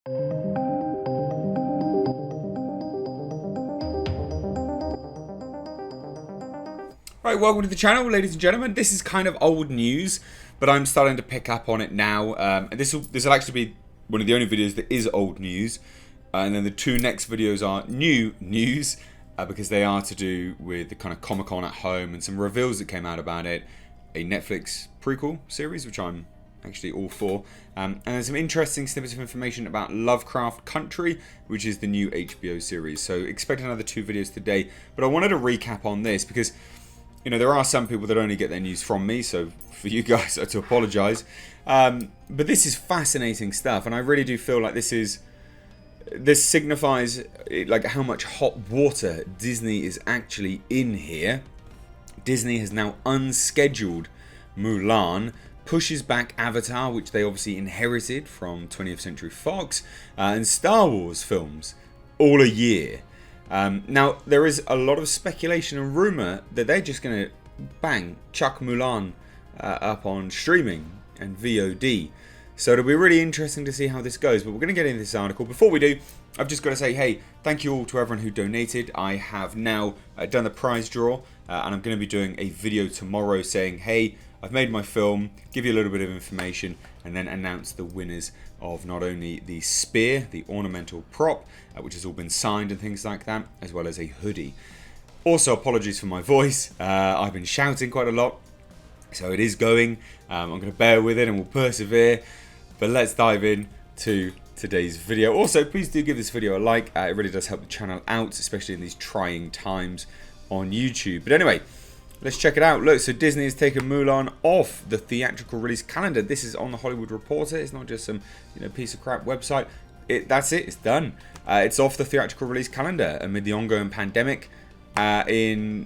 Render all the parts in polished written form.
Right, welcome to the channel, ladies and gentlemen. This is kind of old news, but I'm starting to pick up on it now. And this will actually be one of the only videos that is old news. And then the two next videos are new news, because they are to do with the kind of Comic-Con at home and some reveals that came out about it. A Netflix prequel series, which I'm actually all for. And there's some interesting snippets of information about Lovecraft Country, which is the new HBO series. So expect another two videos today. But I wanted to recap on this because, you know, there are some people that only get their news from me, so for you guys, I have to apologise. But this is fascinating stuff, and I really do feel like this signifies like how much hot water Disney is actually in here. Disney has now unscheduled Mulan, pushes back Avatar, which they obviously inherited from 20th Century Fox, and Star Wars films all a year. Now, there is a lot of speculation and rumour that they're just going to chuck Mulan up on streaming and VOD. So it'll be really interesting to see how this goes. But we're going to get into this article. Before we do, I've just got to say, hey, thank you all to everyone who donated. I have now done the prize draw, and I'm going to be doing a video tomorrow saying, hey, I've made my film, give you a little bit of information, and then announce the winners of not only the spear, the ornamental prop, which has all been signed and things like that, as well as a hoodie. Also, apologies for my voice. I've been shouting quite a lot, so it is going. I'm going to bear with it and we'll persevere. But let's dive in to today's video. Also, please do give this video a like. It really does help the channel out, especially in these trying times on YouTube. But anyway, let's check it out. Look, so Disney has taken Mulan off the theatrical release calendar. This is on the Hollywood Reporter. It's not just some piece of crap website. That's it. It's done. It's off the theatrical release calendar amid the ongoing pandemic. Primarily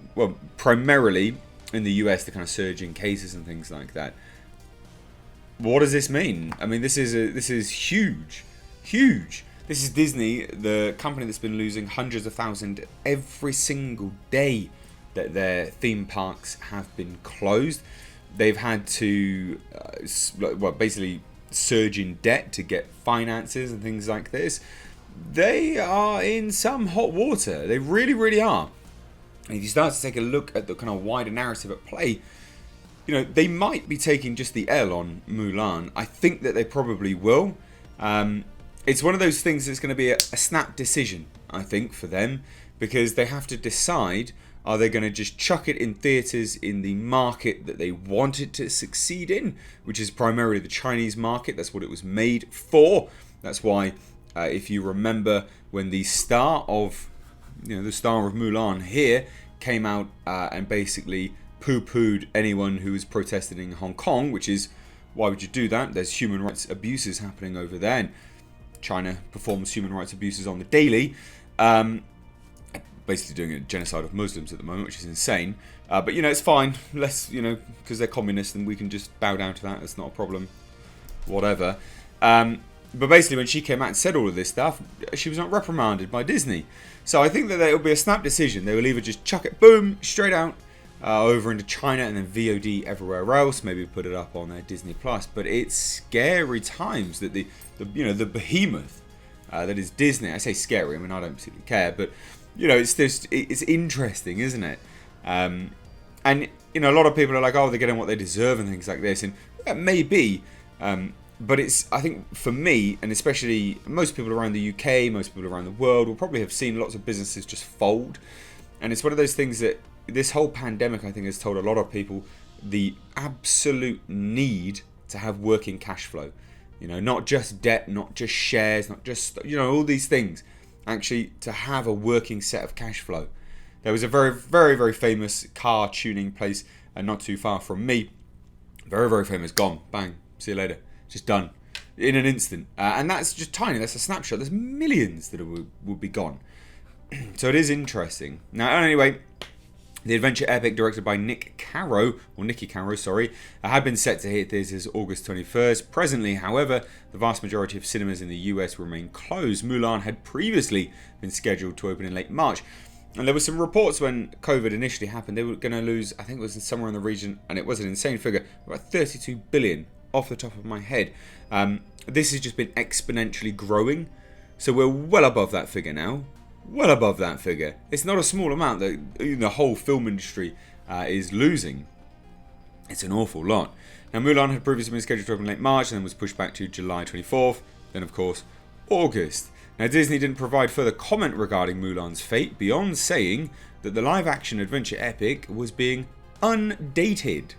in the US, the kind of surge in cases and things like that. What does this mean? I mean, this is huge, huge. This is Disney, the company that's been losing hundreds of thousands every single day that their theme parks have been closed. They've had to, basically surge in debt to get finances and things like this. They are in some hot water. They really, really are. And if you start to take a look at the kind of wider narrative at play, they might be taking just the L on Mulan. I think that they probably will. It's one of those things that's going to be a snap decision, I think, for them, because they have to decide, are they going to just chuck it in theatres in the market that they want it to succeed in, which is primarily the Chinese market. That's what it was made for. That's why, if you remember, when the star of Mulan here came out and basically poo-pooed anyone who was protesting in Hong Kong, which is, why would you do that? There's human rights abuses happening over there, and China performs human rights abuses on the daily. Basically doing a genocide of Muslims at the moment, which is insane. But it's fine. Let's, because they're communists and we can just bow down to that. It's not a problem. Whatever. But basically, when she came out and said all of this stuff, she was not reprimanded by Disney. So I think that it'll be a snap decision. They will either just chuck it, boom, straight out over into China and then VOD everywhere else. Maybe put it up on their Disney Plus. But it's scary times that the behemoth that is Disney. I say scary. I mean, I don't particularly care, but it's interesting, isn't it? And a lot of people are like, oh, they're getting what they deserve and things like this, and yeah, maybe. But I think for me, and especially most people around the UK, most people around the world will probably have seen lots of businesses just fold. And it's one of those things that this whole pandemic, I think, has told a lot of people the absolute need to have working cash flow. Not just debt, not just shares, not just, all these things. Actually, to have a working set of cash flow. There was a very, very, very famous car tuning place not too far from me. Very, very famous. Gone. Bang. See you later. Just done. In an instant. And that's just tiny. That's a snapshot. There's millions that would be gone. So it is interesting. Now, anyway, the adventure epic directed by Nicky Caro, had been set to hit theatres August 21st. Presently, however, the vast majority of cinemas in the US remain closed. Mulan had previously been scheduled to open in late March. And there were some reports when COVID initially happened, they were going to lose, I think it was somewhere in the region, and it was an insane figure, about $32 billion off the top of my head. This has just been exponentially growing. So we're well above that figure now. Well above that figure. It's not a small amount that the whole film industry is losing. It's an awful lot. Now, Mulan had previously been scheduled to open late March and then was pushed back to July 24th. Then, of course, August. Now, Disney didn't provide further comment regarding Mulan's fate beyond saying that the live-action adventure epic was being undated.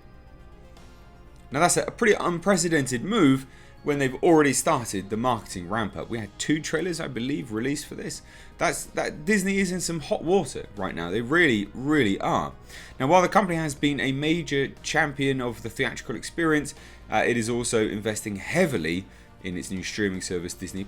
Now, that's a pretty unprecedented move when they've already started the marketing ramp-up. We had 2 trailers, I believe, released for this. Disney is in some hot water right now. They really, really are. Now, while the company has been a major champion of the theatrical experience, it is also investing heavily in its new streaming service, Disney+.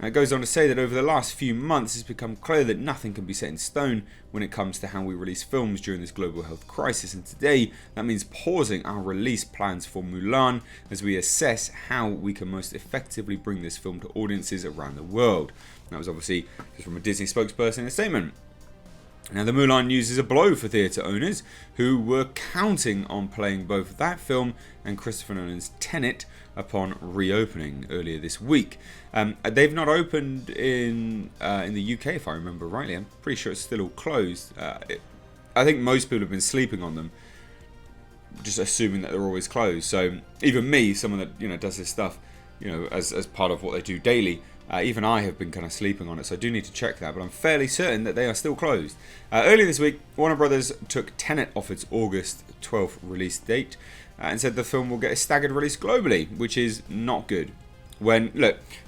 Now, it goes on to say that over the last few months, it's become clear that nothing can be set in stone when it comes to how we release films during this global health crisis. And today, that means pausing our release plans for Mulan as we assess how we can most effectively bring this film to audiences around the world. That was obviously just from a Disney spokesperson in a statement. Now, the Mulan news is a blow for theatre owners who were counting on playing both that film and Christopher Nolan's Tenet upon reopening earlier this week. They've not opened in the UK, if I remember rightly. I'm pretty sure it's still all closed. I think most people have been sleeping on them, just assuming that they're always closed. So even me, someone that does this stuff, as part of what they do daily. Even I have been kind of sleeping on it, so I do need to check that, but I'm fairly certain that they are still closed. Earlier this week, Warner Brothers took Tenet off its August 12th release date and said the film will get a staggered release globally, which is not good. When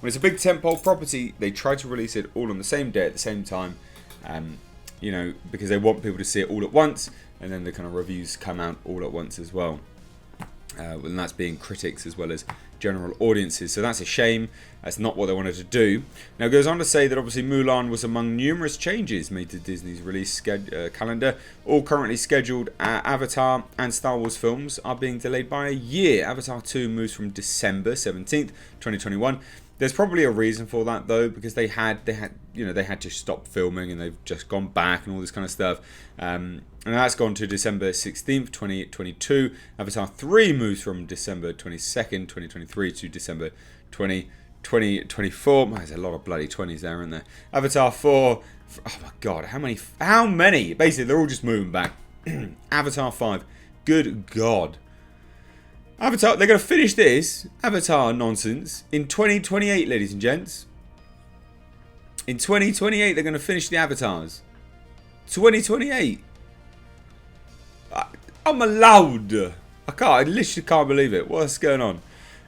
it's a big tentpole property, they try to release it all on the same day at the same time, because they want people to see it all at once, and then the kind of reviews come out all at once as well. And that's being critics as well as general audiences. So that's a shame. That's not what they wanted to do. Now, it goes on to say that obviously Mulan was among numerous changes made to Disney's release calendar. All currently scheduled Avatar and Star Wars films are being delayed by a year. Avatar 2 moves from December 17th, 2021. There's probably a reason for that though, because they had to stop filming and they've just gone back and all this kind of stuff. And that's gone to December 16th, 2022. Avatar 3 moves from December 22nd, 2023 to December 2024. There's a lot of bloody 20s there, aren't there? Avatar 4, oh my god, how many? Basically, they're all just moving back. Avatar 5, good god. Avatar, they're going to finish this Avatar nonsense in 2028, ladies and gents. In 2028, they're going to finish the Avatars. 2028. I'm allowed. I literally can't believe it. What's going on?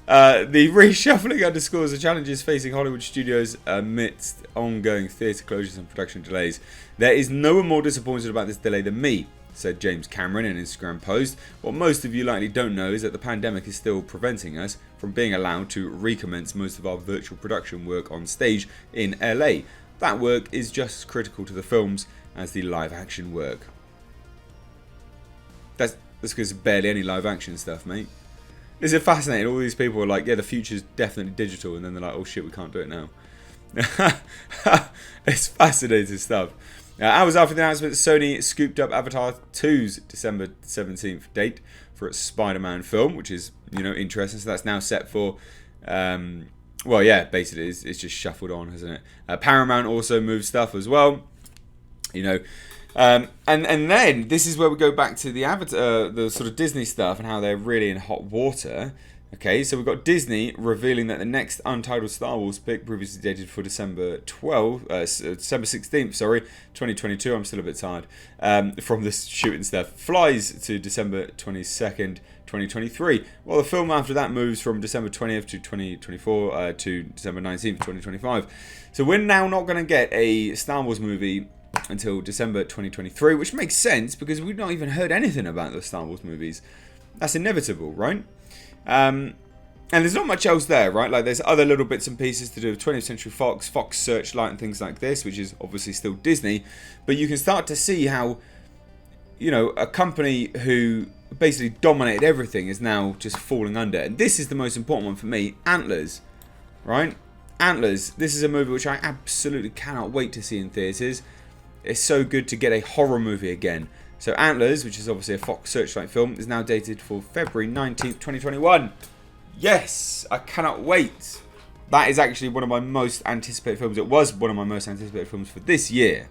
The reshuffling underscores the challenges facing Hollywood studios amidst ongoing theatre closures and production delays. There is no one more disappointed about this delay than me, said James Cameron in an Instagram post. What most of you likely don't know is that the pandemic is still preventing us from being allowed to recommence most of our virtual production work on stage in LA. That work is just as critical to the films as the live action work. That's because there's barely any live action stuff, mate. Is it fascinating? All these people are like, yeah, the future's definitely digital, and then they're like, oh shit, we can't do it now. It's fascinating stuff. Hours after the announcement, Sony scooped up Avatar 2's December 17th date for its Spider-Man film, which is, interesting. So that's now set for, basically it's just shuffled on, hasn't it? Paramount also moved stuff as well, and then this is where we go back to the Avatar, the sort of Disney stuff and how they're really in hot water. Okay, so we've got Disney revealing that the next untitled Star Wars pick, previously dated for December 16th, 2022. I'm still a bit tired from this shooting stuff. Flies to December 22nd, 2023. While the film after that moves from December 20th to 2024 to December 19th, 2025. So we're now not going to get a Star Wars movie until December 2023, which makes sense because we've not even heard anything about the Star Wars movies. That's inevitable, right? And there's not much else there, right? Like there's other little bits and pieces to do with 20th Century Fox, Fox Searchlight and things like this, which is obviously still Disney. But you can start to see how, a company who basically dominated everything is now just falling under. And this is the most important one for me, Antlers, right? Antlers, this is a movie which I absolutely cannot wait to see in theatres. It's so good to get a horror movie again. So Antlers, which is obviously a Fox Searchlight film, is now dated for February 19th, 2021. Yes, I cannot wait. That is actually one of my most anticipated films. It was one of my most anticipated films for this year.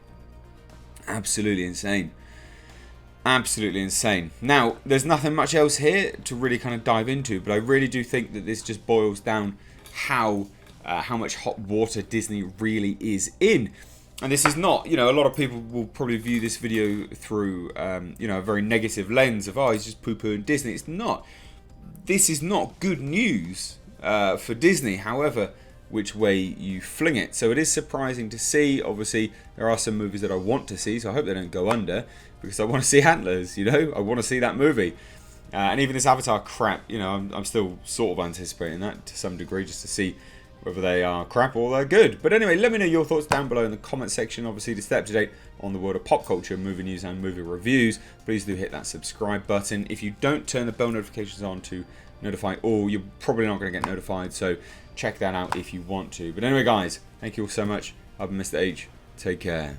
Absolutely insane. Absolutely insane. Now, there's nothing much else here to really kind of dive into, but I really do think that this just boils down how much hot water Disney really is in. And this is not, a lot of people will probably view this video through, a very negative lens of, oh, he's just poo-pooing Disney. It's not. This is not good news for Disney, however which way you fling it. So it is surprising to see. Obviously, there are some movies that I want to see, so I hope they don't go under, because I want to see Antlers, I want to see that movie. And even this Avatar crap, I'm still sort of anticipating that to some degree, just to see whether they are crap or they're good. But anyway, let me know your thoughts down below in the comment section. Obviously, to stay up to date on the world of pop culture, movie news and movie reviews, please do hit that subscribe button. If you don't turn the bell notifications on to notify all, you're probably not going to get notified, so check that out if you want to. But anyway, guys, thank you all so much. I've been Mr. H. Take care.